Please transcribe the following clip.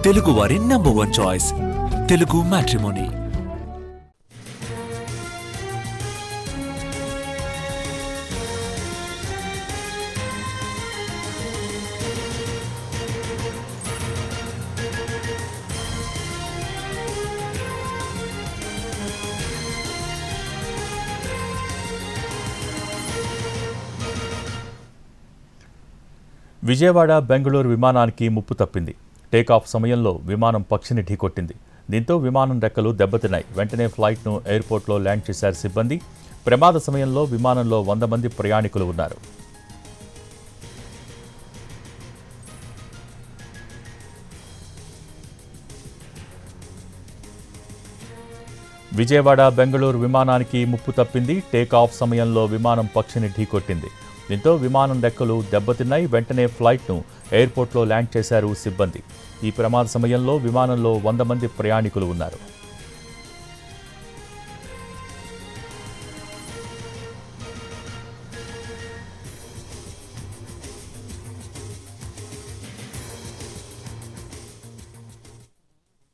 తెలుగువారి number 1 choice Telugu matrimony. Vijayawada Bengaluru విమానానికి ముప్పు తప్పింది. టేకాఫ్ సమయంలో విమానం పక్షిని ఢీకొట్టింది. దీంతో విమానం రెక్కలు దెబ్బతిన్నాయి. వెంటనే ఫ్లైట్ను ఎయిర్పోర్ట్లో ల్యాండ్ చేశారు సిబ్బంది. ప్రమాద సమయంలో విమానంలో 100 మంది ప్రయాణికులు ఉన్నారు. విజయవాడ బెంగళూరు విమానానికి ముప్పు తప్పింది. టేకాఫ్ సమయంలో విమానం పక్షిని ఢీకొట్టింది. దీంతో విమానం రెక్కలు దెబ్బతిన్నాయి. వెంటనే ఫ్లైట్ను ఎయిర్పోర్ట్లో ల్యాండ్ చేశారు సిబ్బంది. ఈ ప్రమాద సమయంలో విమానంలో 100 మంది ప్రయాణికులు ఉన్నారు.